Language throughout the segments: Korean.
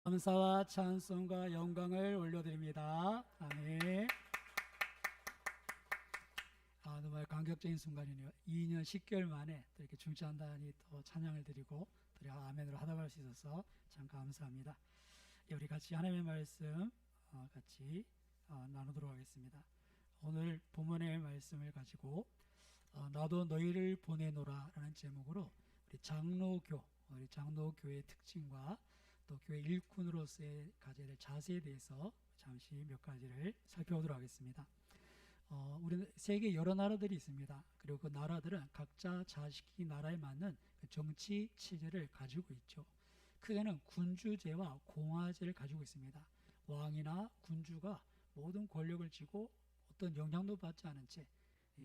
감사와 찬송과 영광을 올려드립니다. 아멘. 정말 감격적인 순간이네요. 2년 10개월 만에 또 이렇게 중찬단이 또 찬양을 드리고 또 아멘으로 하다할 수 있어서 참 감사합니다. 우리 같이 하나님의 말씀 같이 나누도록 하겠습니다. 오늘 본문의 말씀을 가지고 나도 너희를 보내노라 라는 제목으로 우리 장로교의 특징과 또 교회 일꾼으로서의 가져야 될 자세에 대해서 잠시 몇 가지를 살펴보도록 하겠습니다. 우리 세계 여러 나라들이 있습니다. 그리고 그 나라들은 각자 자식이 나라에 맞는 그 정치 체제를 가지고 있죠. 크게는 군주제와 공화제를 가지고 있습니다. 왕이나 군주가 모든 권력을 쥐고 어떤 영향도 받지 않은 채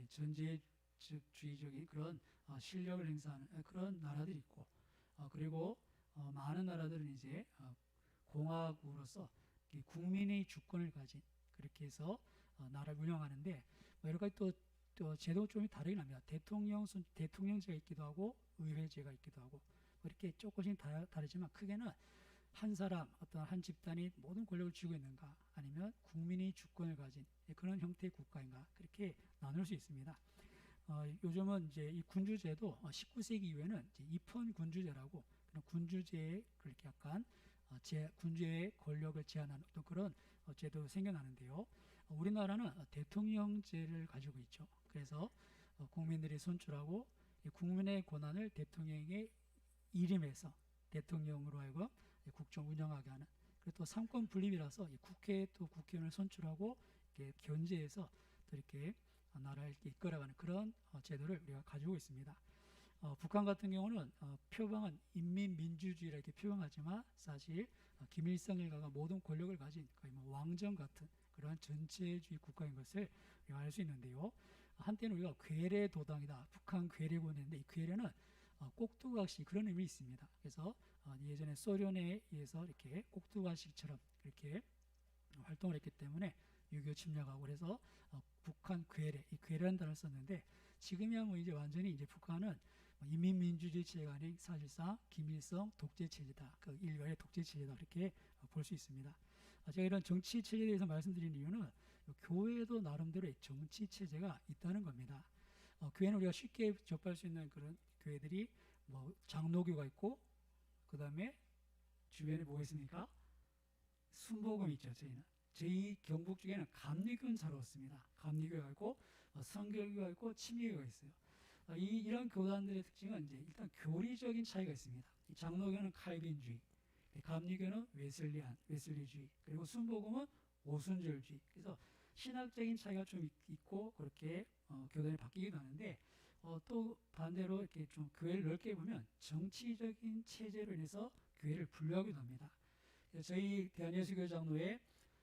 전제주의적인 그런 실력을 행사하는 그런 나라들이 있고, 그리고 많은 나라들은 이제 공화국으로서 국민의 주권을 가진, 그렇게 해서 나라를 운영하는데 여러 가지 또 제도가 좀 다르긴 합니다. 대통령제가 있기도 하고 의회제가 있기도 하고 이렇게 조금씩 다르지만 크게는 한 사람, 어떤 한 집단이 모든 권력을 쥐고 있는가, 아니면 국민이 주권을 가진 그런 형태의 국가인가, 그렇게 나눌 수 있습니다. 요즘은 이제 이 군주제도 19세기 이후에는 이제 입헌 군주제라고 그런 군주제에 그렇게 약간 군주의 권력을 제한하는 또 그런 제도 생겨나는데요. 우리나라는 대통령제를 가지고 있죠. 그래서 국민들이 선출하고 국민의 권한을 대통령의 이름에서 대통령으로 하여금 국정 운영하게 하는, 그리고 또 삼권 분립이라서 국회에 또 국회의원을 선출하고 이렇게 견제해서 또 이렇게 나라를 이렇게 이끌어가는 그런 제도를 우리가 가지고 있습니다. 북한 같은 경우는 표방은 인민민주주의라 이렇게 표방하지만 사실 김일성 일가가 모든 권력을 가진 거의 뭐 왕정 같은 그러한 전체주의 국가인 것을 우리가 알 수 있는데요. 한때는 우리가 괴뢰도당이다, 북한 괴뢰군 했는데 이 괴뢰는 꼭두각시 그런 의미 있습니다. 그래서 예전에 소련에 의해서 이렇게 꼭두각시처럼 이렇게 활동을 했기 때문에 6.25 침략하고 그래서 북한 괴뢰, 이 괴뢰라는 단어를 썼는데 지금이야 뭐 이제 완전히 이제 북한은 인민민주주의 체제가 아닌 사실상 김일성 독재 체제다, 그 일가의 독재 체제다, 그렇게 볼 수 있습니다. 제가 이런 정치 체제에 대해서 말씀드리는 이유는 교회도 나름대로의 정치 체제가 있다는 겁니다. 교회는 우리가 쉽게 접할 수 있는 그런 교회들이 뭐 장로교가 있고, 그 다음에 주변에 뭐가 있습니까? 순복음이 있죠. 저희 경북 쪽에는 감리교는 잘 없습니다. 감리교가 있고 성결교가 있고 침례교가 있어요. 이런 교단들의 특징은 이제 일단 교리적인 차이가 있습니다. 장로교는 칼빈주의, 감리교는 웨슬리주의, 그리고 순복음은 오순절주의. 그래서 신학적인 차이가 좀 있고 그렇게 교단이 바뀌기도 하는데, 또 반대로 이렇게 좀 교회를 넓게 보면 정치적인 체제로 인해서 교회를 분류하기도 합니다. 저희 대한예수교 장로회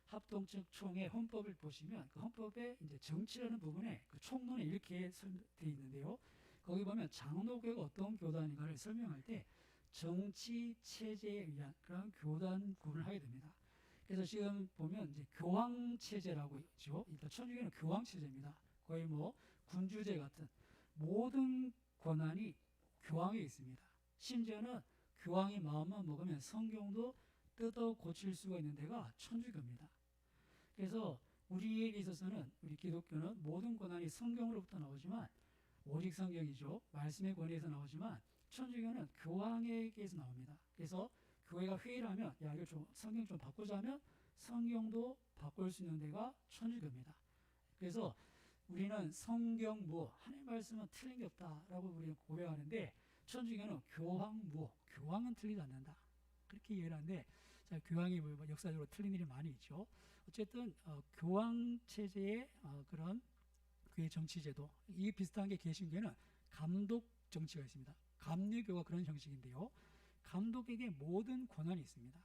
합동적 총회 헌법을 보시면 그 헌법에 이제 정치라는 부분에 그 총론에 이렇게 되어 있는데요. 거기 보면 장로교가 어떤 교단인가를 설명할 때 정치 체제에 의한 그런 교단 구분을 하게 됩니다. 그래서 지금 보면 이제 교황 체제라고 있죠. 일단 천주교는 교황 체제입니다. 거의 뭐 군주제 같은 모든 권한이 교황에 있습니다. 심지어는 교황이 마음만 먹으면 성경도 뜯어 고칠 수가 있는 데가 천주교입니다. 그래서 우리에 있어서는, 우리 기독교는 모든 권한이 성경으로부터 나오지만 오직 성경이죠. 말씀의 권위에서 나오지만 천주교는 교황에게서 나옵니다. 그래서 교회가 회의를 하면 야 이거 좀 성경 좀 바꾸자 하면 성경도 바꿀 수 있는 데가 천주교입니다. 그래서 우리는 성경무호, 하나님의 말씀은 틀린 게 없다라고 우리가 고백하는데 천주교는 교황무호, 교황은 틀리지 않는다, 그렇게 이해를 하는데, 교황이 뭐 역사적으로 틀린 일이 많이 있죠. 어쨌든 교황 체제의 그런 교회 정치제도, 이게 비슷한 게 개신교는 감독 정치가 있습니다. 감리교가 그런 형식인데요. 감독에게 모든 권한이 있습니다.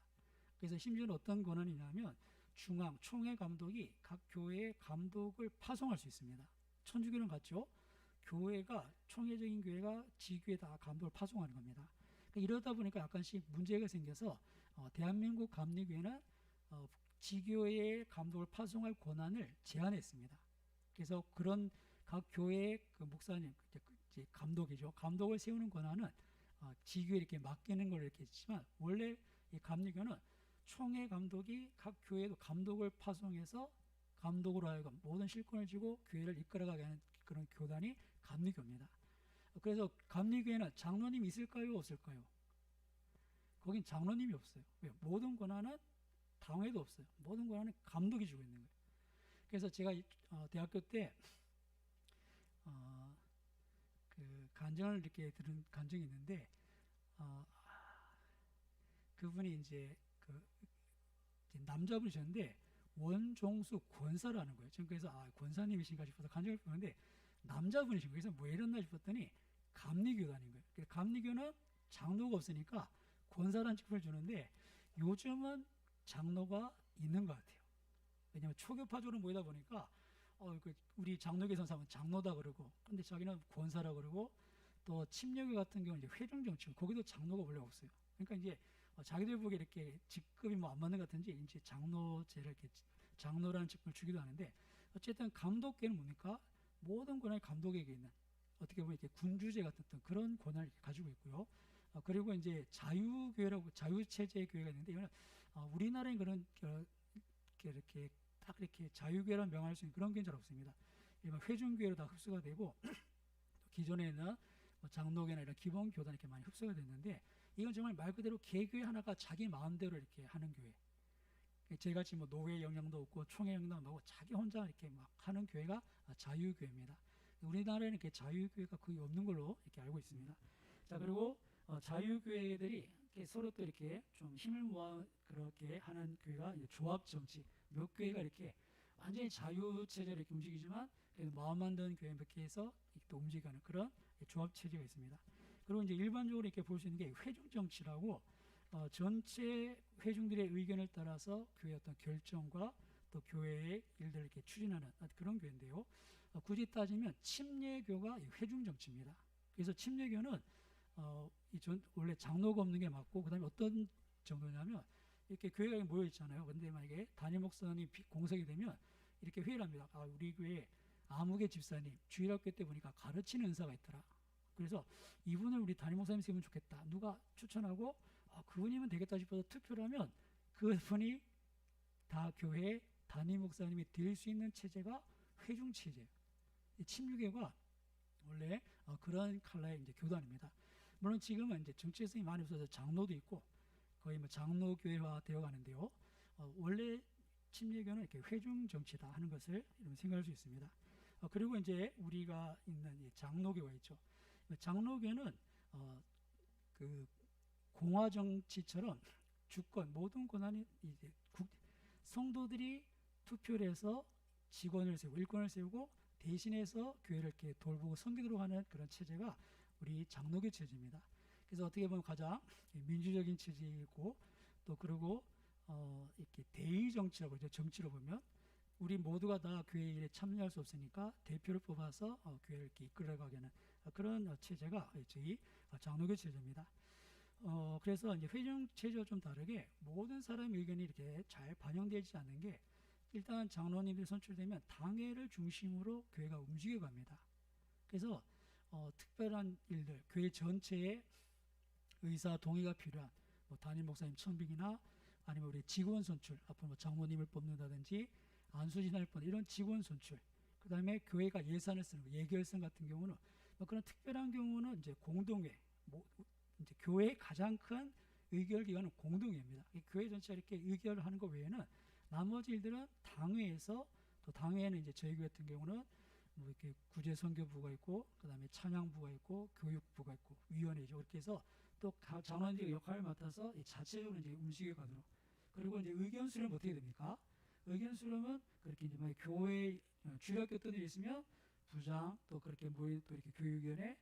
그래서 심지어는 어떤 권한이냐면 중앙 총회 감독이 각 교회의 감독을 파송할 수 있습니다. 천주교는 같죠. 교회가, 총회적인 교회가 지교에 다 감독을 파송하는 겁니다. 이러다 보니까 약간씩 문제가 생겨서 대한민국 감리교회는 지교회의 감독을 파송할 권한을 제한했습니다. 그래서 그런 각 교회의 그 목사님, 감독이죠. 감독을 세우는 권한은 지교에 이렇게 맡기는 걸 이렇게 했지만 원래 이 감리교는 총회 감독이 각 교회도 감독을 파송해서 감독으로 하여금 모든 실권을 쥐고 교회를 이끌어가게 하는 그런 교단이 감리교입니다. 그래서 감리교회는 장로님이 있을까요, 없을까요? 거긴 장로님이 없어요. 왜? 모든 권한은 당회도 없어요. 모든 권한은 감독이 주고 있는 거예요. 그래서 제가 대학교 때 그 간증을 이렇게 들은 간증이 있는데 그분이 이제 남자분이셨는데 원종수 권사라는 거예요. 저는 그래서 권사님이신가 싶어서 간증을 보는데 남자분이신 거예요. 그래서 뭐 이랬나 싶었더니 감리교단인 거예요. 그래서 감리교는 장로가 없으니까 권사라는 직분을 주는데 요즘은 장로가 있는 것 같아요. 왜냐하면 초교파적으로 모이다 보니까 우리 장로계 선사는 장로다 그러고, 근데 자기는 권사라 그러고, 또 침례교 같은 경우는 이제 회중정치, 거기도 장로가 원래 없어요. 그러니까 이제 자기들 보기에 이렇게 직급이 뭐 안 맞는 것 같은지 이제 장로제를 이렇게 장로라는 직분을 주기도 하는데, 어쨌든 감독계는 뭡니까? 모든 권한이 감독에게 있는, 어떻게 보면 이렇게 군주제 같은 그런 권한을 가지고 있고요. 그리고 이제 자유교회라고 자유체제의 교회가 있는데, 이거는 우리나라에 그런 이렇게 딱 이렇게 자유교회라 명할 수 있는 그런 게 잘 없습니다. 일반 회중교회로 다 흡수가 되고 기존에는 장로교나 이런 기본 교단 이렇게 많이 흡수가 됐는데, 이건 정말 말 그대로 개교회 하나가 자기 마음대로 이렇게 하는 교회. 저희같이 뭐 노회 영향도 없고 총회 영향도 없고 자기 혼자 이렇게 막 하는 교회가 자유교회입니다. 우리나라에는 이렇게 자유교회가 거의 없는 걸로 이렇게 알고 있습니다. 자, 그리고 자유교회들이 이렇게 서로 또 이렇게 좀 힘을 모아 그렇게 하는 교회가 이제 조합정치. 몇 교회가 이렇게 완전히 자유체제로 이렇게 움직이지만 마음 만드는 교회 몇 개에서 또 움직이는 그런 조합체제가 있습니다. 그리고 이제 일반적으로 이렇게 볼 수 있는 게 회중정치라고 전체 회중들의 의견을 따라서 교회의 어떤 결정과 또 교회의 일들을 이렇게 추진하는 그런 교회인데요. 굳이 따지면 침례교가 회중정치입니다. 그래서 침례교는 원래 장로가 없는 게 맞고, 그 다음에 어떤 정도냐면 이렇게 교회가 모여 있잖아요. 근데 만약에 담임 목사님이 공석이 되면 이렇게 회의를 합니다. 우리 교회 아무개 집사님 주일학교 때 보니까 가르치는 은사가 있더라. 그래서 이분을 우리 담임 목사님 세우면 좋겠다. 누가 추천하고 그분이면 되겠다 싶어서 투표를 하면 그분이 다 교회 담임 목사님이 될 수 있는 체제가 회중 체제예요. 이 침례교가 원래 그런 칼라의 이제 교단입니다. 물론 지금은 이제 정체성이 많이 없어서 장로도 있고 거의 뭐 장로교회화 되어 가는데요. 원래 침례교는 이렇게 회중 정치다 하는 것을 생각할 수 있습니다. 그리고 이제 우리가 있는 이 장로교가 있죠. 장로교는 그 공화 정치처럼 주권 모든 권한이 이제 성도들이 투표를 해서 직원을 세우고 일꾼을 세우고 대신해서 교회를 이렇게 돌보고 섬기도록 하는 그런 체제가 우리 장로교 체제입니다. 그래서 어떻게 보면 가장 민주적인 체제이고, 또 그리고 이렇게 대의 정치라고 이제 정치로 보면 우리 모두가 다 교회 일에 참여할 수 없으니까 대표를 뽑아서 교회를 이렇게 이끌어가게 하는 그런 체제가 저희 장로교 체제입니다. 그래서 이제 회중 체제와 좀 다르게 모든 사람의 의견이 이렇게 잘 반영되지 않는 게, 일단 장로님들이 선출되면 당회를 중심으로 교회가 움직여 갑니다. 그래서 특별한 일들, 교회 전체에 의사 동의가 필요한 뭐 담임 목사님 천빙이나 아니면 우리 직원 선출, 앞으로 뭐 장모님을 뽑는다든지 안수진할 뻔 이런 직원 선출, 그 다음에 교회가 예산을 쓰는 거, 예결성 같은 경우는 뭐 그런 특별한 경우는 이제 공동회, 뭐 이제 교회의 가장 큰 의결 기관은 공동회입니다. 교회 전체가 이렇게 의결을 하는 것 외에는 나머지 일들은 당회에서, 또 당회에는 이제 저희 교회 같은 경우는 뭐 이렇게 구제선교부가 있고, 그 다음에 찬양부가 있고, 교육부가 있고, 위원회죠. 그렇게 해서 또 장로님들이 역할을 맡아서 자체적으로 이제 움직여가도록. 그리고 이제 의견 수렴 어떻게 됩니까? 의견 수렴은 그렇게 이제 교회 주일학교 때 있으면 부장, 또 그렇게 모인 또 이렇게 교육위원회,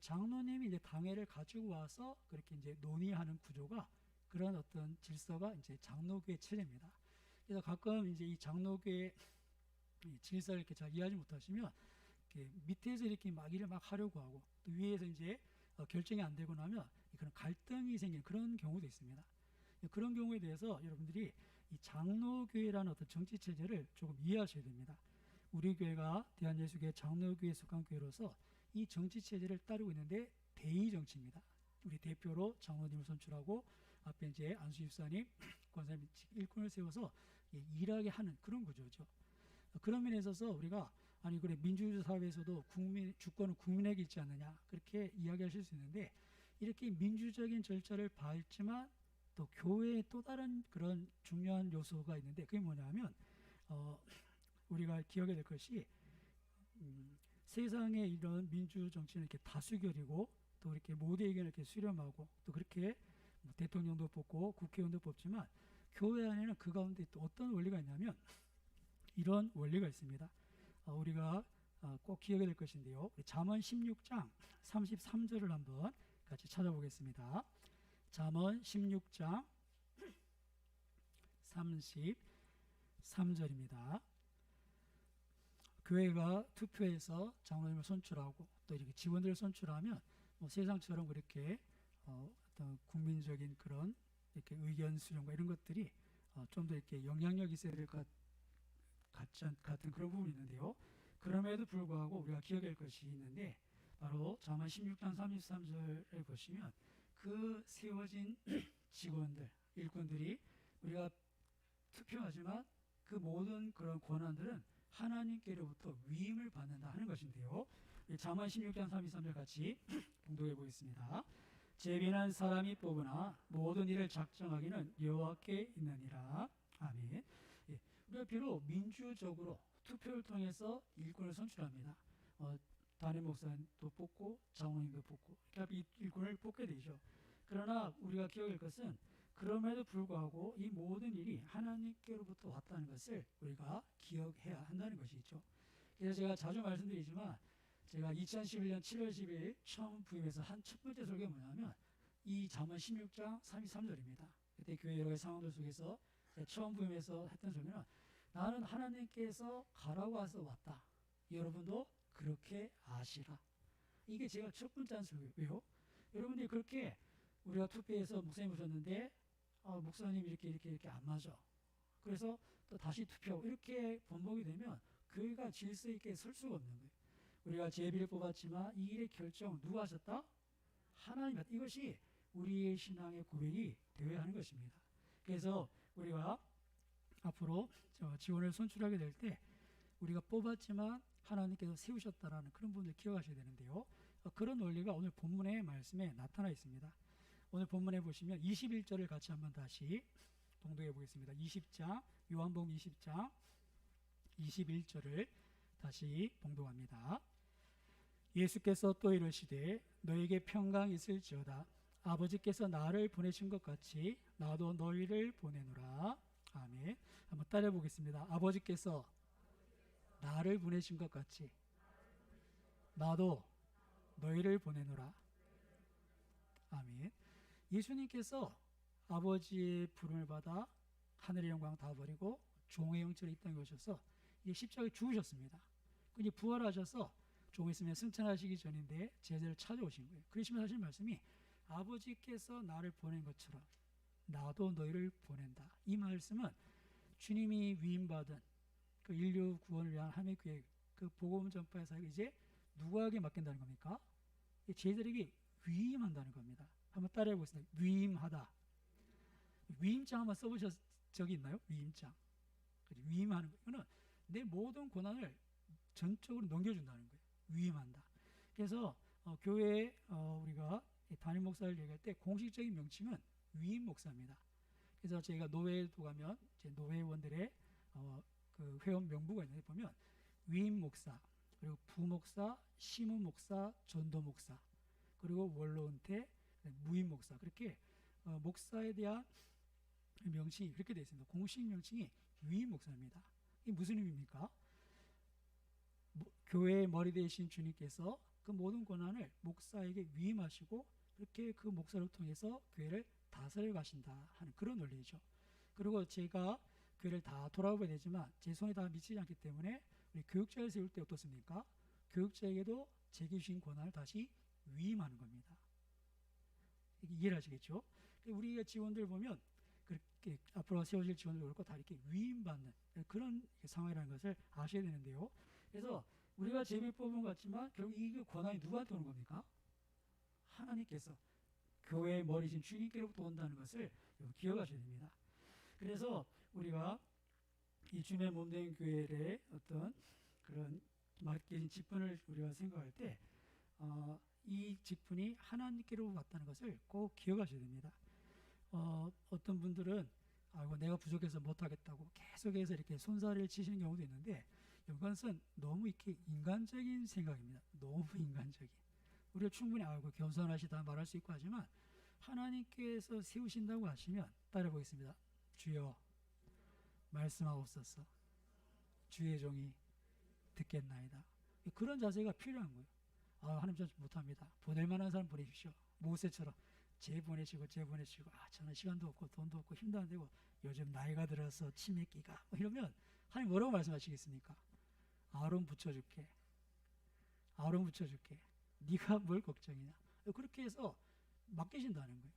장로님이 이제 당회를 가지고 와서 그렇게 이제 논의하는 구조가, 그런 어떤 질서가 이제 장로교의 체제입니다. 그래서 가끔 이제 이 장로교의 질서를 이렇게 잘 이해하지 못하시면 이렇게 밑에서 이렇게 막 일을 막 하려고 하고, 또 위에서 이제 결정이 안 되고 나면 그런 갈등이 생기는 그런 경우도 있습니다. 그런 경우에 대해서 여러분들이 이 장로교회라는 어떤 정치 체제를 조금 이해하셔야 됩니다. 우리 교회가 대한예수교회 장로교회에 속한 교회로서 이 정치 체제를 따르고 있는데 대의 정치입니다. 우리 대표로 장로님을 선출하고 앞에 이제 안수 집사님, 권사님 일꾼을 세워서 일하게 하는 그런 구조죠. 그런 면에 있어서 우리가 아니 그래 민주주의 사회에서도 주권은 국민에게 있지 않느냐 그렇게 이야기하실 수 있는데 이렇게 민주적인 절차를 밟지만 또 교회의 또 다른 그런 중요한 요소가 있는데 그게 뭐냐면 우리가 기억해야 될 것이 세상의 이런 민주 정치는 이렇게 다수결이고 또 이렇게 모두 의견을 이렇게 수렴하고 또 그렇게 뭐 대통령도 뽑고 국회의원도 뽑지만 교회 안에는 그 가운데 또 어떤 원리가 있냐면 이런 원리가 있습니다. 우리가 꼭 기억해야 될 것인데요. 잠언 16장 33절을 한번 같이 찾아보겠습니다. 잠언 16장 33절입니다. 교회가 투표해서 장로님을 선출하고 또 이렇게 직원들을 선출하면 뭐 세상처럼 그렇게 어떤 국민적인 그런 이렇게 의견 수렴과 이런 것들이 좀 더 이렇게 영향력 있어야 될 것 같은 그런 부분이 있는데요. 그럼에도 불구하고 우리가 기억할 것이 있는데 바로 잠언 16장 33절을 보시면 그 세워진 직원들, 일꾼들이 우리가 투표하지만 그 모든 그런 권한들은 하나님께로부터 위임을 받는다 하는 것인데요. 잠언 16장 33절 같이 봉독해 보겠습니다. 재빈한 사람이 뽑으나 모든 일을 작정하기는 여호와께 있느니라. 아멘. 우리가 비록 민주적으로 투표를 통해서 일꾼을 선출합니다. 담임 목사님도 뽑고 장로님도 뽑고 이렇게 일꾼을 뽑게 되죠. 그러나 우리가 기억할 것은 그럼에도 불구하고 이 모든 일이 하나님께로부터 왔다는 것을 우리가 기억해야 한다는 것이죠. 그래서 제가 자주 말씀드리지만 제가 2011년 7월 10일 처음 부임해서 한 첫 번째 설교가 뭐냐면 이 잠언 16장 33절입니다. 그때 교회 여러 가지 상황들 속에서 처음 부임해서 했던 설교는 나는 하나님께서 가라고 해서 왔다. 여러분도 그렇게 아시라. 이게 제가 첫 번째 한 설교예요. 왜요? 여러분들이 그렇게 우리가 투표해서 목사님 오셨는데 목사님 이렇게 안 맞아. 그래서 또 다시 투표하고 이렇게 번복이 되면 교회가 질서 있게 설 수가 없는 거예요. 우리가 제비를 뽑았지만 이 일의 결정 누가 하셨다? 하나님. 이것이 우리의 신앙의 고백이 되어야 하는 것입니다. 그래서 우리가 앞으로 직원을 선출하게 될 때 우리가 뽑았지만 하나님께서 세우셨다라는 그런 부분을 기억하셔야 되는데요. 그런 원리가 오늘 본문의 말씀에 나타나 있습니다. 오늘 본문에 보시면 21절을 같이 한번 다시 봉독해 보겠습니다. 20장 요한복음 20장 21절을 다시 봉독합니다. 예수께서 또 이르시되 너에게 평강 있을지어다. 아버지께서 나를 보내신 것 같이 나도 너희를 보내노라. 아멘. 한번 따라해 보겠습니다. 아버지께서 나를 보내신 것 같이 나도 너희를 보내노라. 아멘. 예수님께서 아버지의 부름을 받아 하늘의 영광 다 버리고 종의 형체로 이 땅에 오셔서 십자가에 죽으셨습니다. 이제 부활하셔서 좀 있으면 승천하시기 전인데 제자를 찾아오신 거예요. 그러시면 하신 말씀이 아버지께서 나를 보낸 것처럼 나도 너희를 보낸다. 이 말씀은 주님이 위임받은 그 인류 구원을 위한 하나님의 계획, 그 복음 전파의 사역을 이제 누구에게 맡긴다는 겁니까? 제자들에게 위임한다는 겁니다. 한번 따라해 보겠습니다. 위임하다. 위임장 한번 써보셨 적이 있나요? 위임장. 위임하는 거. 이거는 내 모든 권한을 전적으로 넘겨준다는 거예요. 위임한다. 그래서 교회에 우리가 담임 목사를 얘기할 때 공식적인 명칭은 위임 목사입니다. 그래서 저희가 노회도 가면 제 노회원들의 그 회원 명부가 있는데 보면 위임 목사, 그리고 부목사, 시무 목사, 전도 목사, 그리고 원로 은퇴, 무임 목사, 그렇게 목사에 대한 명칭이 그렇게 되어 있습니다. 공식 명칭이 위임 목사입니다. 이게 무슨 의미입니까? 교회의 머리 되신 주님께서 그 모든 권한을 목사에게 위임하시고 그렇게 그 목사를 통해서 교회를 다스려 가신다 하는 그런 원리죠. 그리고 제가 교회를 다 돌아보게 되지만 제 손에 다 미치지 않기 때문에 우리 교육자를 세울 때 어떻습니까? 교육자에게도 제게 주신 권한을 다시 위임하는 겁니다. 이해를 하시겠죠? 우리의 직원들 보면 그렇게 앞으로 세워질 직원들 그렇고 다 이렇게 위임받는 그런 상황이라는 것을 아셔야 되는데요. 그래서 우리가 제비 뽑은 것 같지만 결국 이 권한이 누구한테 오는 겁니까? 하나님께서. 교회의 머리신 주님께로부터 온다는 것을 기억하셔야 됩니다. 그래서 우리가 이 주님의 몸된 교회의 어떤 그런 맡겨진 직분을 우리가 생각할 때 이 직분이 하나님께로 왔다는 것을 꼭 기억하셔야 됩니다. 어떤 분들은 아이고 내가 부족해서 못하겠다고 계속해서 이렇게 손살을 치시는 경우도 있는데 이것은 너무 이렇게 인간적인 생각입니다. 너무 인간적인. 우리가 충분히 알고 겸손하시다 말할 수 있고 하지만 하나님께서 세우신다고 하시면 따라 보겠습니다. 주여 말씀하옵소서. 주의 종이 듣겠나이다. 그런 자세가 필요한 거예요. 하나님 저 못합니다. 보낼 만한 사람 보내십시오. 모세처럼 쟤 보내시고 저는 시간도 없고 돈도 없고 힘도 안 되고 요즘 나이가 들어서 치매기가 이러면 하나님 뭐라고 말씀하시겠습니까? 아론 붙여줄게. 네가 뭘 걱정이냐. 그렇게 해서 맡기신다는 거예요.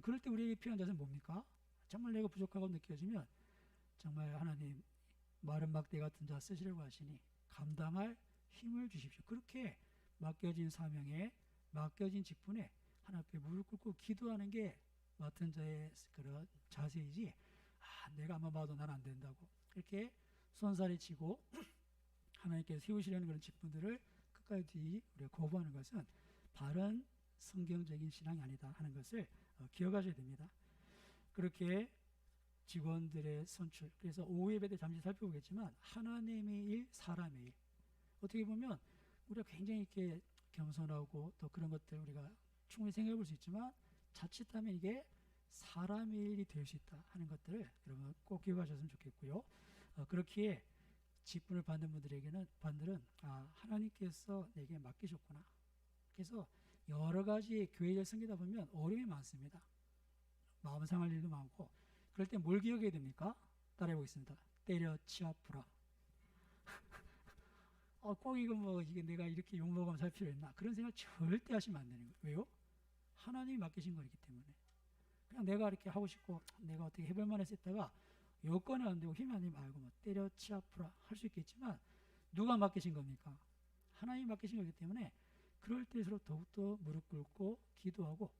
그럴 때 우리에게 필요한 자세는 뭡니까? 정말 내가 부족하고 느껴지면 정말 하나님 마른 막대 같은 자 쓰시려고 하시니 감당할 힘을 주십시오. 그렇게 맡겨진 사명에 맡겨진 직분에 하나님 앞에 무릎 꿇고 기도하는 게 맡은 자의 그런 자세이지 내가 아마 봐도 난 안 된다고 이렇게 손살이 치고 하나님께서 세우시려는 그런 직분들을 끝까지 우리가 거부하는 것은 바른 성경적인 신앙이 아니다 하는 것을 기억하셔야 됩니다. 그렇게 직원들의 선출, 그래서 오후 예배 때 잠시 살펴보겠지만 하나님의 일, 사람의 일. 어떻게 보면 우리가 굉장히 이렇게 겸손하고 또 그런 것들 우리가 충분히 생각해 볼 수 있지만 자칫하면 이게 사람의 일이 될 수 있다 하는 것들을 여러분 꼭 기억하셨으면 좋겠고요. 그렇기에 직분을 받는 분들은 하나님께서 내게 맡기셨구나. 그래서 여러 가지 교회를 섬기다 보면 어려움이 많습니다. 마음 상할 일도 많고 그럴 때 뭘 기억해야 됩니까? 따라해 보겠습니다. 때려 치아프라. 꼭 이게 내가 이렇게 욕먹으면 살 필요 있나? 그런 생각 절대 하시면 안 되는 거예요. 왜요? 하나님이 맡기신 거기 때문에. 그냥 내가 이렇게 하고 싶고 내가 어떻게 해볼 만해서 했다가 여건이 안 되고 힘이 안 되면 알고 때려 치아프라 할 수 있겠지만 누가 맡기신 겁니까? 하나님이 맡기신 거기 때문에 그럴 때일수록 더욱더 무릎 꿇고 기도하고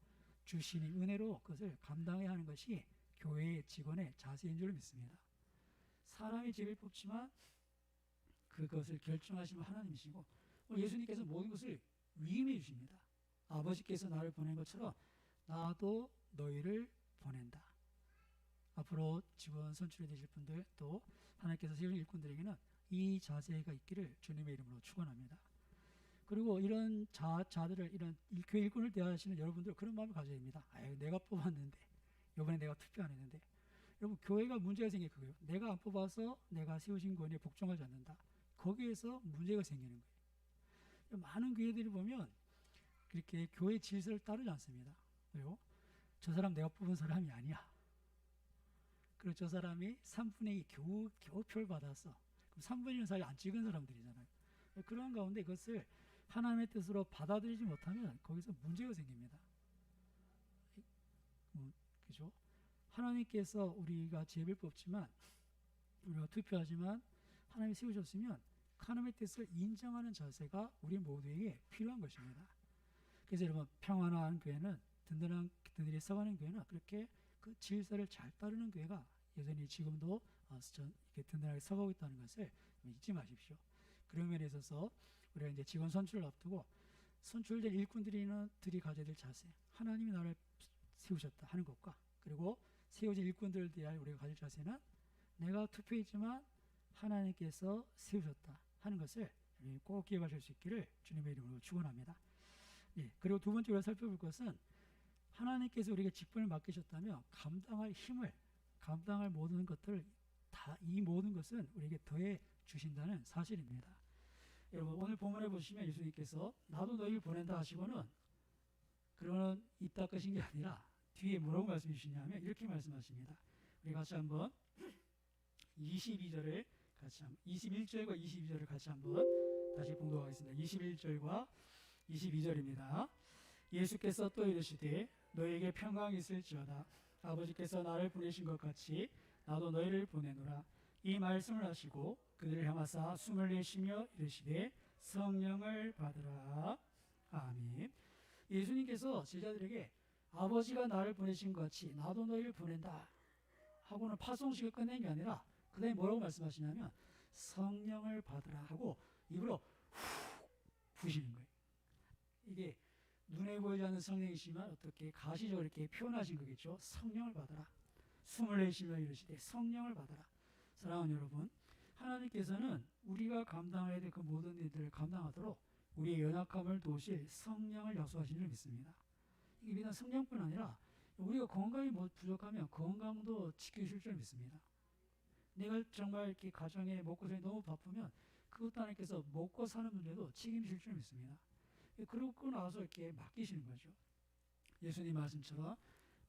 주시는 은혜로 그것을 감당해야 하는 것이 교회의 직원의 자세인 줄 믿습니다. 사람이 직을 뽑지만 그것을 결정하시는 하나님이시고 예수님께서 모든 것을 위임해 주십니다. 아버지께서 나를 보낸 것처럼 나도 너희를 보낸다. 앞으로 직원 선출이 되실 분들 또 하나님께서 세우신 일꾼들에게는 이 자세가 있기를 주님의 이름으로 축원합니다. 그리고 이런 자들을 이런 교회 일꾼을 대하시는 여러분들 그런 마음을 가져야 됩니다. 내가 뽑았는데 이번에 내가 투표 안 했는데 여러분 교회가 문제가 생긴 거예요. 내가 안 뽑아서 내가 세우신 권위에 복종하지 않는다. 거기에서 문제가 생기는 거예요. 많은 교회들이 보면 그렇게 교회 질서를 따르지 않습니다. 왜요? 저 사람 내가 뽑은 사람이 아니야. 그리고 저 사람이 3분의 2 겨우 표를 받았어. 그럼 3분의 1은 사실 안 찍은 사람들이잖아요. 그런 가운데 그것을 하나님의 뜻으로 받아들이지 못하면 거기서 문제가 생깁니다. 그죠? 하나님께서 우리가 제비를 뽑지만 우리가 투표하지만 하나님이 세우셨으면 하나님의 뜻을 인정하는 자세가 우리 모두에게 필요한 것입니다. 그래서 여러분 평안한 교회는 든든히 서가는 교회는 그렇게 그 질서를 잘 따르는 교회가 여전히 지금도 이렇게 든든하게 서가고 있다는 것을 잊지 마십시오. 그런 면에 있어서 우리가 이제 직원 선출을 앞두고 선출된 일꾼들이 가져야 될 자세, 하나님이 나를 세우셨다 하는 것과 그리고 세워진 일꾼들을 대하여 우리가 가질 자세는 내가 투표했지만 하나님께서 세우셨다 하는 것을 꼭 기억하실 수 있기를 주님의 이름으로 축원합니다. 그리고 두 번째로 살펴볼 것은 하나님께서 우리에게 직분을 맡기셨다며 감당할 모든 것들을 이 모든 것은 우리에게 더해 주신다는 사실입니다. 여러분 오늘 본문에 보시면 예수님께서 나도 너희를 보낸다 하시고는 그러는 이따 것인 게 아니라 뒤에 뭐라고 말씀해 주시냐면 이렇게 말씀하십니다. 우리 같이 한번 21절과 22절을 같이 한번 다시 봉독하겠습니다. 21절과 22절입니다. 예수께서 또 이르시되 너희에게 평강이 있을지어다. 아버지께서 나를 보내신 것 같이 나도 너희를 보내노라. 이 말씀을 하시고 그들을 향하사 숨을 내쉬며 이르시되 성령을 받으라. 아멘. 예수님께서 제자들에게 아버지가 나를 보내신 것 같이 나도 너희를 보낸다 하고는 파송식을 끝낸 게 아니라 그 다음에 뭐라고 말씀하시냐면 성령을 받으라 하고 입으로 훅 부시는 거예요. 이게 눈에 보이지 않는 성령이시지만 어떻게 가시적으로 이렇게 표현하신 거겠죠. 성령을 받아라. 숨을 내쉬며 이르시되 성령을 받아라. 사랑하는 여러분, 하나님께서는 우리가 감당해야 될 그 모든 일들을 감당하도록 우리의 연약함을 도우실 성령을 약속하신 줄 믿습니다. 이게 비단 성령뿐 아니라 우리가 건강이 부족하면 건강도 지켜주실 줄 믿습니다. 내가 정말 이렇게 가정에 먹고 살기 너무 바쁘면 그것도 하나님께서 먹고 사는 문제도 책임질 줄 믿습니다. 그러고 나서 이렇게 맡기시는 거죠. 예수님 말씀처럼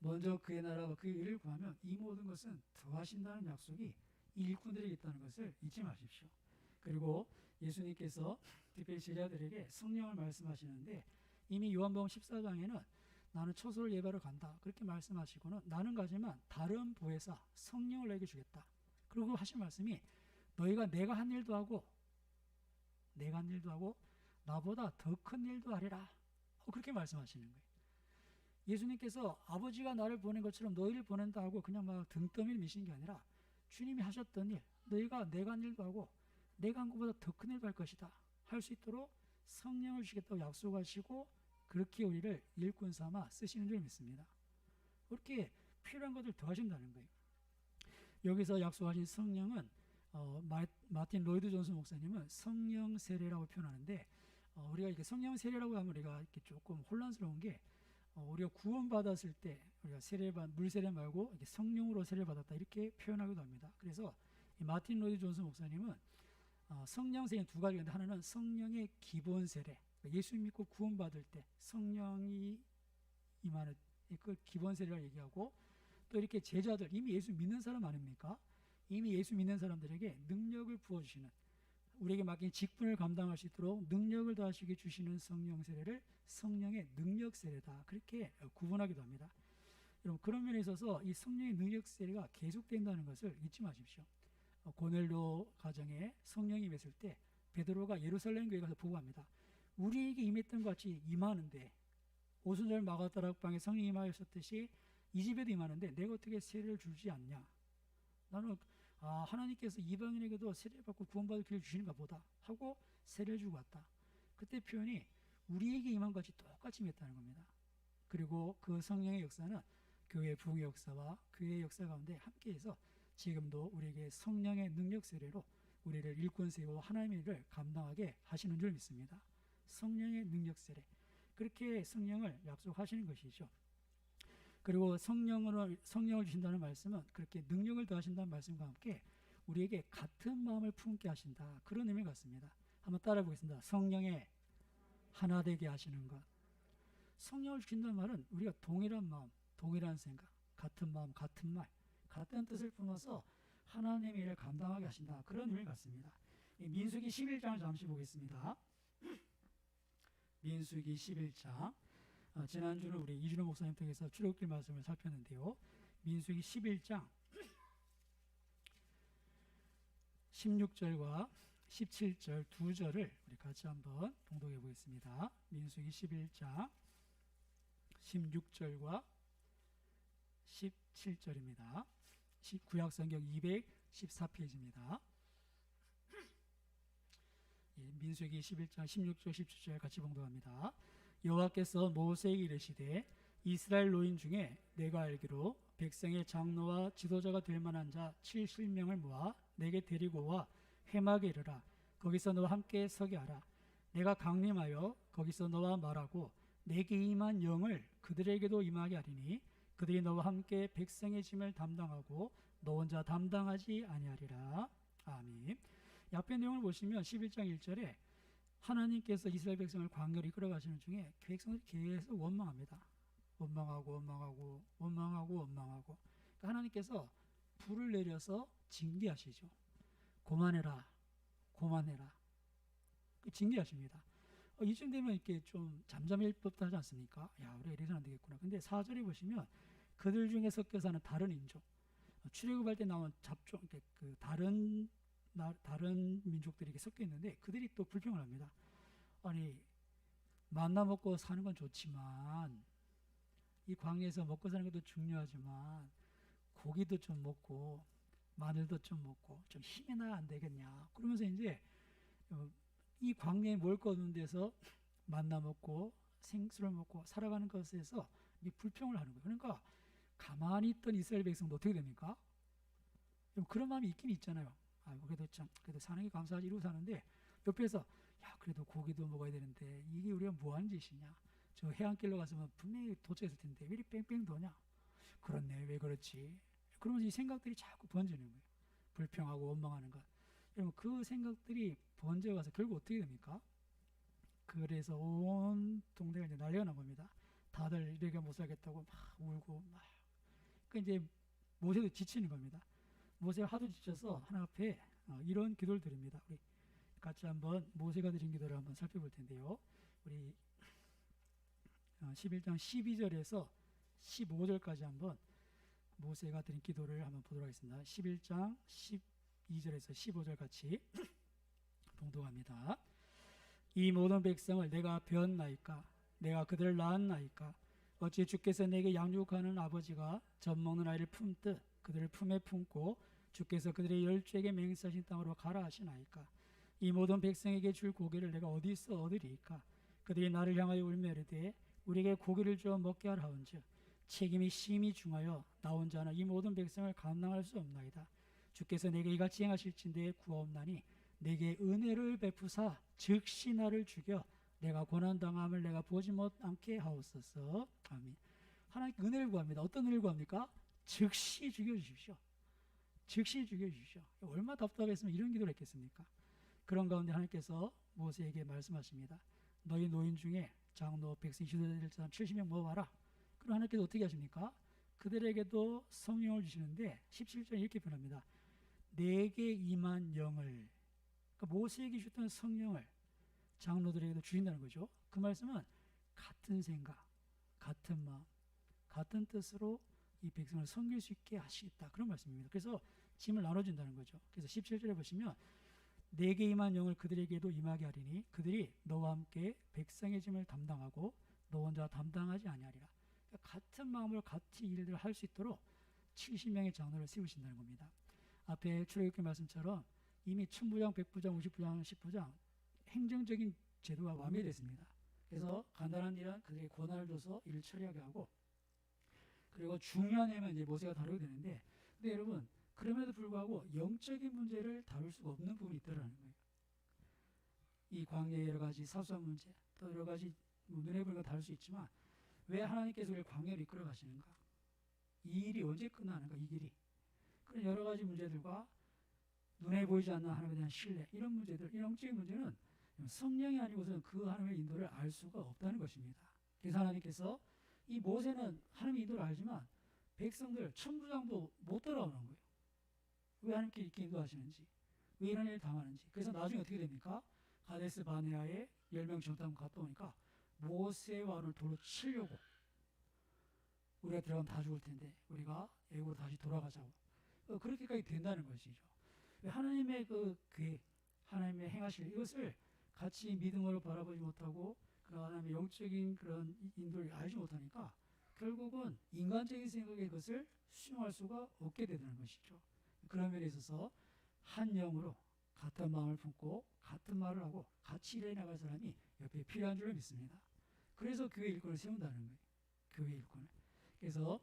먼저 그의 나라와 그의 일을 구하면 이 모든 것은 더하신다는 약속이 일꾼들에게 있다는 것을 잊지 마십시오. 그리고 예수님께서 특별히 제자들에게 성령을 말씀하시는데 이미 요한복음 14장에는 나는 처소를 예배하러 간다 그렇게 말씀하시고는 나는 가지만 다른 보혜사 성령을 너에게 주겠다. 그리고 하신 말씀이 너희가 내가 한 일도 하고 나보다 더 큰 일도 하리라. 그렇게 말씀하시는 거예요. 예수님께서 아버지가 나를 보낸 것처럼 너희를 보낸다 하고 그냥 막 등떠미를 미시는 게 아니라 주님이 하셨던 일, 너희가 내가 한 일도 하고 내가 한 것보다 더 큰 일도 할 것이다 할 수 있도록 성령을 주겠다고 약속하시고 그렇게 우리를 일꾼 삼아 쓰시는 줄 믿습니다. 그렇게 필요한 것들 더하신다는 거예요. 여기서 약속하신 성령은 마틴 로이드 존슨 목사님은 성령 세례라고 표현하는데 우리가 이렇게 성령 세례라고 하면 우리가 이렇게 조금 혼란스러운 게 우리가 구원받았을 때 우리가 물 세례 말고 이렇게 성령으로 세례받았다 이렇게 표현하기도 합니다. 그래서 이 마틴 로이드 존슨 목사님은 성령 세례는 두 가지가 있는데 하나는 성령의 기본 세례, 예수 믿고 구원받을 때 성령이 임하는 그 기본 세례를 얘기하고 또 이렇게 제자들 이미 예수 믿는 사람 아닙니까? 이미 예수 믿는 사람들에게 능력을 부어주시는 우리에게 맡긴 직분을 감당할 수 있도록 능력을 더하시게 주시는 성령 세례를 성령의 능력 세례다 그렇게 구분하기도 합니다. 여러분 그런 면에 있어서 이 성령의 능력 세례가 계속된다는 것을 잊지 마십시오. 고넬료 가정에 성령이 임했을 때 베드로가 예루살렘 교회 가서 보고합니다. 우리에게 임했던 것 같이 임하는데 오순절 마가다락방에 성령이 임하였었듯이 이 집에도 임하는데 내가 어떻게 세례를 주지 않냐. 나는 하나님께서 이방인에게도 세례받고 구원받을 기회를 주시는가 보다 하고 세례를 주고 왔다. 그때 표현이 우리에게 임한 것이 똑같이 임했다는 겁니다. 그리고 그 성령의 역사는 교회 부흥의 역사와 교회의 역사 가운데 함께해서 지금도 우리에게 성령의 능력 세례로 우리를 일꾼 세우고 하나님의 일을 감당하게 하시는 줄 믿습니다. 성령의 능력 세례 그렇게 성령을 약속하시는 것이죠. 그리고 성령을 주신다는 말씀은 그렇게 능력을 더하신다는 말씀과 함께 우리에게 같은 마음을 품게 하신다 그런 의미 같습니다. 한번 따라 보겠습니다. 성령의 하나 되게 하시는 것. 성령을 주신다는 말은 우리가 동일한 마음, 동일한 생각, 같은 마음, 같은 말, 같은 뜻을 품어서 하나님의 일을 감당하게 하신다 그런 의미 같습니다. 민수기 11장을 잠시 보겠습니다. 민수기 11장 지난주는 우리 이준호 목사님 통해서 출애굽기 말씀을 살폈는데요. 민수기 11장 16절과 17절 두 절을 우리 같이 한번 봉독해 보겠습니다. 민수기 11장 16절과 17절입니다. 구약성경 214페이지입니다. 민수기 11장 16절 17절 같이 봉독합니다. 여호와께서 모세에게 이르시되 이스라엘 노인 중에 내가 알기로 백성의 장로와 지도자가 될 만한 자 70명을 모아 내게 데리고 와 회막에 이르라. 거기서 너와 함께 서게 하라. 내가 강림하여 거기서 너와 말하고 내게 임한 영을 그들에게도 임하게 하리니 그들이 너와 함께 백성의 짐을 담당하고 너 혼자 담당하지 아니하리라. 아멘. 앞에 내용을 보시면 11장 1절에 하나님께서 이스라엘 백성을 광야로 이끌어가시는 중에 백성들이 계속 원망합니다. 원망하고 그러니까 하나님께서 불을 내려서 징계하시죠. 고만해라 징계하십니다. 이쯤 되면 이렇게 좀 잠잠할 법도 하지 않습니까? 야, 우리가 이래서는 안 되겠구나. 근데 4절에 보시면 그들 중에 섞여 사는 다른 인종, 출애굽할 때 나온 잡종, 그 다른 민족들이 섞여 있는데 그들이 또 불평을 합니다. 아니 만나 먹고 사는 건 좋지만 이 광야에서 먹고 사는 것도 중요하지만 고기도 좀 먹고 마늘도 좀 먹고 좀 힘이 나야 안 되겠냐. 그러면서 이제 이 광야에 먹을 거 없는 데서 만나 먹고 생수를 먹고 살아가는 것에서 이 불평을 하는 거예요. 그러니까 가만히 있던 이스라엘 백성도 어떻게 됩니까? 그런 마음이 있긴 있잖아요. 아, 그래도 참 그래도 사는 게 감사하지 이러고 사는데 옆에서 야 그래도 고기도 먹어야 되는데 이게 우리가 뭐 하는 짓이냐? 저 해안길로 가서면 분명히 도착했을 텐데 왜 이리 뺑뺑 도냐? 그렇네 왜 그렇지? 그러면서 이 생각들이 자꾸 번지는 거예요. 불평하고 원망하는 것. 여러분 그 생각들이 번져가서 결국 어떻게 됩니까? 그래서 온 동네가 이제 난리가 난 겁니다. 다들 이렇게 못 살겠다고 막 울고 막. 그 이제 모세도 지치는 겁니다. 모세가 하도 지쳐서 하나님 앞에 이런 기도를 드립니다. 우리 같이 한번 모세가 드린 기도를 한번 살펴볼 텐데요. 우리 11장 12절에서 15절까지 한번 모세가 드린 기도를 한번 보도록 하겠습니다. 11장 12절에서 15절 같이 봉독합니다. 이 모든 백성을 내가 배웠나이까 내가 그들을 낳았나이까 어찌 주께서 내게 양육하는 아버지가 젖 먹는 아이를 품듯 그들을 품에 품고 주께서 그들의 열조에게 맹세하신 땅으로 가라 하시나이까 이 모든 백성에게 줄 고기를 내가 어디서 얻으리이까 그들이 나를 향하여 울며 이르되 우리에게 고기를 주어 먹게 하라 하온즉 책임이 심히 중하여 나 혼자는 이 모든 백성을 감당할 수 없나이다. 주께서 내게 이같이 행하실진대 구하옵나니 내게 은혜를 베푸사 즉시 나를 죽여 내가 고난당함을 내가 보지 못않게 하옵소서. 아멘. 하나님께 은혜를 구합니다. 어떤 은혜를 구합니까? 즉시 죽여주십시오. 즉시 죽여주십시오. 얼마나 답답했으면 이런 기도를 했겠습니까? 그런 가운데 하나님께서 모세에게 말씀하십니다. 너희 노인 중에 장로 백성 지도자들 사람 70명 모아봐라. 그럼 하나님께서 어떻게 하십니까? 그들에게도 성령을 주시는데 17절에 이렇게 표현합니다. 내게 임한 영을 그러니까 모세에게 주셨던 성령을 장로들에게도 주신다는 거죠. 그 말씀은 같은 생각, 같은 마음, 같은 뜻으로 이 백성을 섬길 수 있게 하시겠다. 그런 말씀입니다. 그래서 짐을 나눠준다는 거죠. 그래서 17절에 보시면 내게 임한 영을 그들에게도 임하게 하리니 그들이 너와 함께 백성의 짐을 담당하고 너 혼자 담당하지 아니하리라. 그러니까 같은 마음으로 같이 일들을 할 수 있도록 70명의 장로를 세우신다는 겁니다. 앞에 출애굽기 말씀처럼 이미 천부장, 백부장, 우십부장, 십부장 행정적인 제도가 완비됐습니다. 그래서 간단한 일은 그들에게 권한을 줘서 일을 처리하게 하고 그리고 중요한 일만 이제 모세가 다루게 되는데 근데 여러분 그럼에도 불구하고 영적인 문제를 다룰 수가 없는 부분이 있다는 거예요. 이 광야의 여러 가지 사소한 문제 또 여러 가지 눈에 보이는 거 다룰 수 있지만 왜 하나님께서 우리를 광야로 이끌어 가시는가? 이 일이 언제 끝나는가? 이 길이 그런 여러 가지 문제들과 눈에 보이지 않는 하나님에 대한 신뢰 이런 문제들 이런 영적인 문제는 성령이 아니고서는 그 하나님의 인도를 알 수가 없다는 것입니다. 그래서 하나님께서 이 모세는 하나님의 인도를 알지만 백성들 천부장도 못 따라오는 거예요. 왜 하나님께 이렇게 인도하시는지 왜 이런 일을 당하는지 그래서 나중에 어떻게 됩니까? 가데스 바네아에 10명 정탐 갔다 오니까 모세와 아론을 돌로 치려고 우리가 들어가면 다 죽을 텐데 우리가 애국으로 다시 돌아가자고 그렇게까지 된다는 것이죠. 하나님의 그 계획 하나님의 행하실 이것을 같이 믿음으로 바라보지 못하고 그 하나님의 영적인 그런 인도를 알지 못하니까 결국은 인간적인 생각의 것을 수용할 수가 없게 되는 것이죠. 그런 면에 있어서 한 영으로 같은 마음을 품고 같은 말을 하고 같이 일해 나갈 사람이 옆에 필요한 줄로 믿습니다. 그래서 교회 일꾼을 세운다는 거예요. 교회 일꾼을. 그래서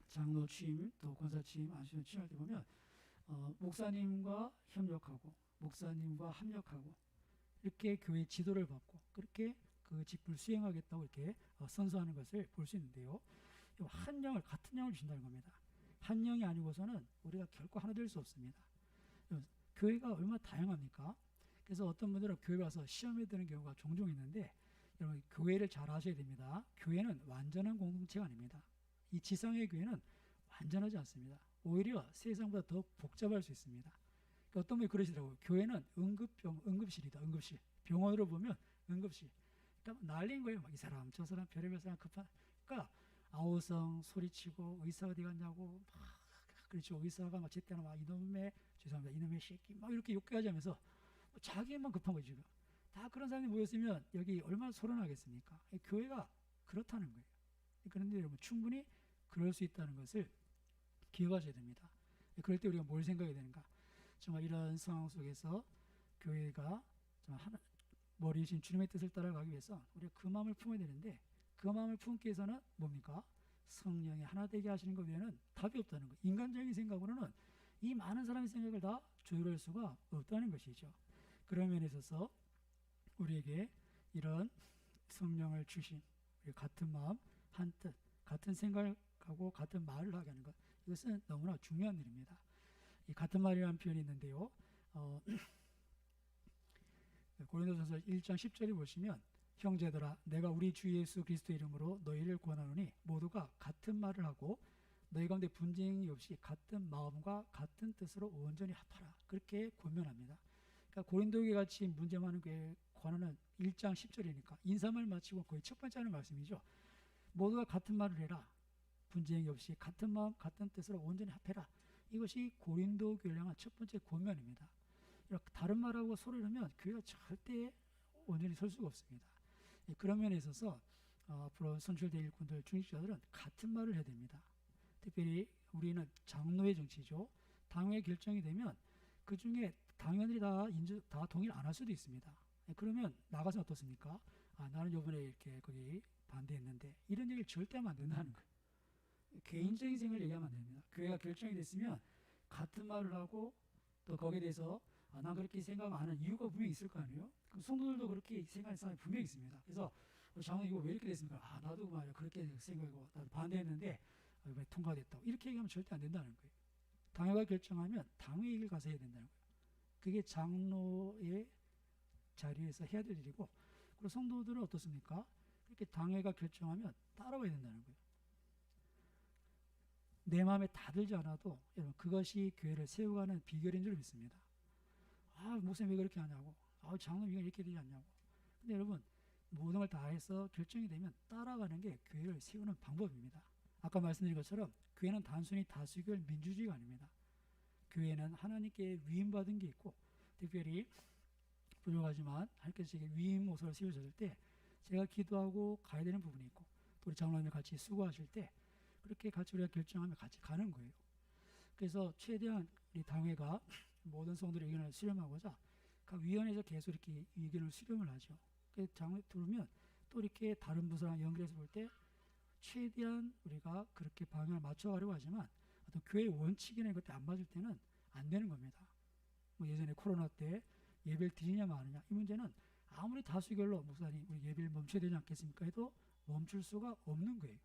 장로 취임 또 권사 취임 안수년 취임할 때 보면 목사님과 협력하고 목사님과 합력하고 이렇게 교회 지도를 받고 그렇게 그 직분을 수행하겠다고 이렇게 선서하는 것을 볼 수 있는데요. 한 영을 같은 영을 주신다는 겁니다. 한 영이 아니고서는 우리가 결코 하나 될 수 없습니다. 교회가 얼마나 다양합니까? 그래서 어떤 분들은 교회 와서 시험에 드는 경우가 종종 있는데 여러분 교회를 잘 아셔야 됩니다. 교회는 완전한 공동체가 아닙니다. 이 지상의 교회는 완전하지 않습니다. 오히려 세상보다 더 복잡할 수 있습니다. 그러니까 어떤 분이 그러시더라고요. 교회는 응급실이다. 응급실. 병원으로 보면 응급실. 그러니까 난리인 거예요. 막 이 사람 저 사람 별의별 사람 급한. 그러니까 아우성 소리치고 의사가 어디 갔냐고 막 그렇죠. 의사가 막 제때나 막 이놈의 죄송합니다. 이놈의 새끼 막 이렇게 욕까지 하면서 자기만 급한 거죠. 지금. 다 그런 사람이 모였으면 여기 얼마나 소란하겠습니까? 교회가 그렇다는 거예요. 그런데 여러분 충분히 그럴 수 있다는 것을 기억하셔야 됩니다. 그럴 때 우리가 뭘 생각해야 되는가? 정말 이런 상황 속에서 교회가 정말 머리이신 주님의 뜻을 따라가기 위해서 우리가 그 마음을 품어야 되는데, 그 마음을 품기 위해서는 뭡니까? 성령이 하나 되게 하시는 것 외에는 답이 없다는 거. 인간적인 생각으로는 이 많은 사람의 생각을 다 조율할 수가 없다는 것이죠. 그런 면에 있어서 우리에게 이런 성령을 주신, 우리 같은 마음, 한 뜻, 같은 생각하고 같은 말을 하게 하는 것, 이것은 너무나 중요한 일입니다. 이 같은 말이라는 표현이 있는데요. 고린도전서 1장 10절에 보시면, 형제들아 내가 우리 주 예수 그리스도 이름으로 너희를 권하노니 모두가 같은 말을 하고 너희 가운데 분쟁이 없이 같은 마음과 같은 뜻으로 온전히 합하라, 그렇게 권면합니다. 그러니까 고린도교회 같이 문제 많은 교회에 권하는 1장 10절이니까 인사말 마치고 거의 첫 번째 하는 말씀이죠. 모두가 같은 말을 해라, 분쟁이 없이 같은 마음 같은 뜻으로 온전히 합해라. 이것이 고린도 교회를 향한 첫 번째 권면입니다. 다른 말하고 소리를 하면 교회가 절대 온전히 설 수가 없습니다. 그런 면에 있어서 앞으로 선출될 일꾼들, 중직자들은 같은 말을 해야 됩니다. 특별히 우리는 장로의 정치죠. 당회 결정이 되면 그 중에 당원들이 다 동의를 안 할 수도 있습니다. 그러면 나가서 어떻습니까? 나는 이번에 이렇게 거기 반대했는데, 이런 얘기를 절대 하면 안 된다는 거예요. 개인적인 생각을 얘기하면 안 됩니다. 교회가 결정이 됐으면 같은 말을 하고 또 거기에 대해서 난 그렇게 생각 안 하는 이유가 분명히 있을 거 아니에요. 그럼 성도들도 그렇게 생각하는 사람이 분명히 있습니다. 그래서 장로 이거 왜 이렇게 됐습니까? 나도 말이야 그렇게 생각하고 나도 반대했는데 왜 통과됐다고, 이렇게 얘기하면 절대 안 된다는 거예요. 당회가 결정하면 당회에 가서 해야 된다는 거예요. 그게 장로의 자리에서 해야 될 일이고, 그리고 성도들은 어떻습니까? 그렇게 당회가 결정하면 따라와야 된다는 거예요. 내 마음에 다 들지 않아도 여러분 그것이 교회를 세워가는 비결인 줄 믿습니다. 목사님 왜 그렇게 하냐고, 장로님 왜 이렇게 되지 않냐고. 근데 여러분 모든 걸 다 해서 결정이 되면 따라가는 게 교회를 세우는 방법입니다. 아까 말씀드린 것처럼 교회는 단순히 다수결 민주주의가 아닙니다. 교회는 하나님께 위임받은 게 있고, 특별히 부족하지만 하나님께서 제게 위임 모습을 세우셨을 때 제가 기도하고 가야 되는 부분이 있고, 또 우리 장로님이 같이 수고하실 때 그렇게 같이 우리가 결정하며 같이 가는 거예요. 그래서 최대한 우리 당회가 모든 성도들의 의견을 수렴하고자 각 위원회에서 계속 이렇게 의견을 수렴을 하죠. 그래서 장로에 들으면 또 이렇게 다른 부서랑 연결해서 볼 때 최대한 우리가 그렇게 방향을 맞춰가려고 하지만 어떤 교회의 원칙이나 이것 때 안 맞을 때는 안 되는 겁니다. 예전에 코로나 때 예배를 드리냐 마느냐, 이 문제는 아무리 다수결로 목사님 우리 예배를 멈춰야 되지 않겠습니까 해도 멈출 수가 없는 거예요.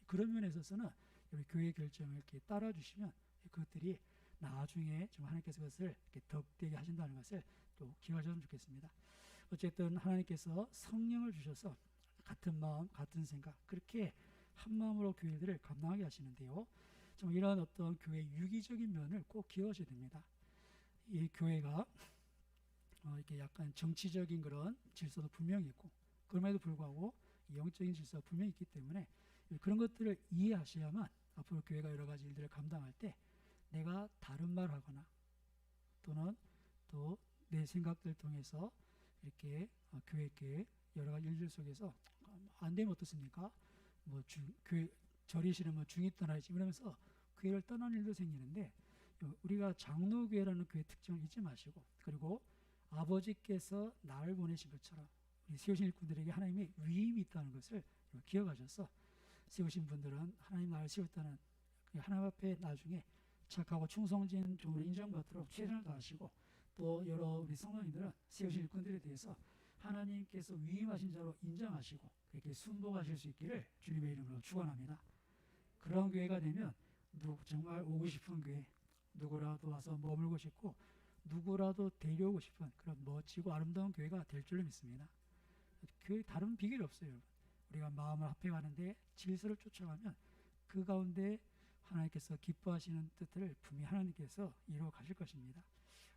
그런 면에 있어서는 우리 교회 결정을 이렇게 따라주시면 그것들이 나중에 좀 하나님께서 그것을 이렇게 덕되게 하신다는 것을 또 기억하셨으면 좋겠습니다. 어쨌든 하나님께서 성령을 주셔서 같은 마음, 같은 생각, 그렇게 한 마음으로 교회들을 감당하게 하시는데요. 좀 이런 어떤 교회의 유기적인 면을 꼭 기억하셔야 됩니다. 이 교회가 이렇게 약간 정치적인 그런 질서도 분명히 있고, 그럼에도 불구하고 영적인 질서가 분명히 있기 때문에 그런 것들을 이해하셔야만 앞으로 교회가 여러 가지 일들을 감당할 때 내가 다른 말 하거나 또는 또 내 생각들 통해서 이렇게 교회의 여러 가지 일들 속에서 안 되면 어떻습니까? 교회 절이 싫으면 중이 떠나야지 이러면서 교회를 떠나는 일도 생기는데, 우리가 장로교회라는 교회 특징을 잊지 마시고, 그리고 아버지께서 나를 보내신 것처럼 우리 세우신 일꾼들에게 하나님의 위임이 있다는 것을 기억하셔서 세우신 분들은 하나님 나를 세웠다는 하나님 앞에 나중에 착하고 충성진 종으로 인정받도록 최선을 다하시고, 또 여러 우리 성도님들은 세우신 일꾼들에 대해서 하나님께서 위임하신 자로 인정하시고 그렇게 순복하실 수 있기를 주님의 이름으로 축원합니다. 그런 교회가 되면 정말 오고 싶은 교회, 누구라도 와서 머물고 싶고 누구라도 데려오고 싶은 그런 멋지고 아름다운 교회가 될 줄로 믿습니다. 교회 다른 비결이 없어요. 여러분. 우리가 마음을 합해가는데 질서를 쫓아가면 그 가운데 하나님께서 기뻐하시는 뜻을 분명히 하나님께서 이루어 가실 것입니다.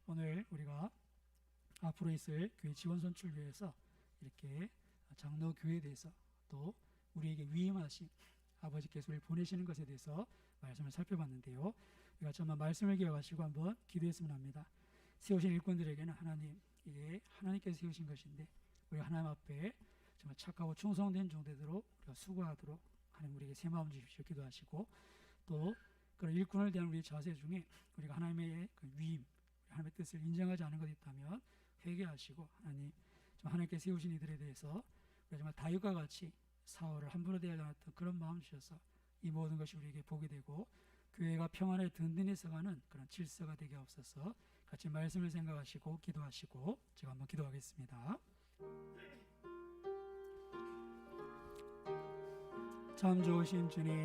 오늘 우리가 앞으로 있을 교회 지원 선출교회에서 이렇게 장로 교회에 대해서 또 우리에게 위임하신 아버지께서 우리를 보내시는 것에 대해서 말씀을 살펴봤는데요. 우리가 정말 말씀을 기억하시고 한번 기도했으면 합니다. 세우신 일꾼들에게는 하나님, 이게 하나님께서 세우신 것인데 우리 하나님 앞에 정말 착하고 충성된 종되도록 우리가 수고하도록 하나님 우리에게 새 마음 주십시오 기도하시고, 또 그런 일꾼을 대한 우리의 자세 중에 우리가 하나님의 그 위임, 하나님의 뜻을 인정하지 않은 것이 있다면 회개하시고, 하나님께 세우신 이들에 대해서 우리가 정말 다윗과 같이 사울을 함부로 대하지 않았던 그런 마음 주셔서 이 모든 것이 우리에게 복이 되고 교회가 평안에 든든히 서가는 그런 질서가 되게 하옵소서. 같이 말씀을 생각하시고 기도하시고 제가 한번 기도하겠습니다. 참 좋으신 주님,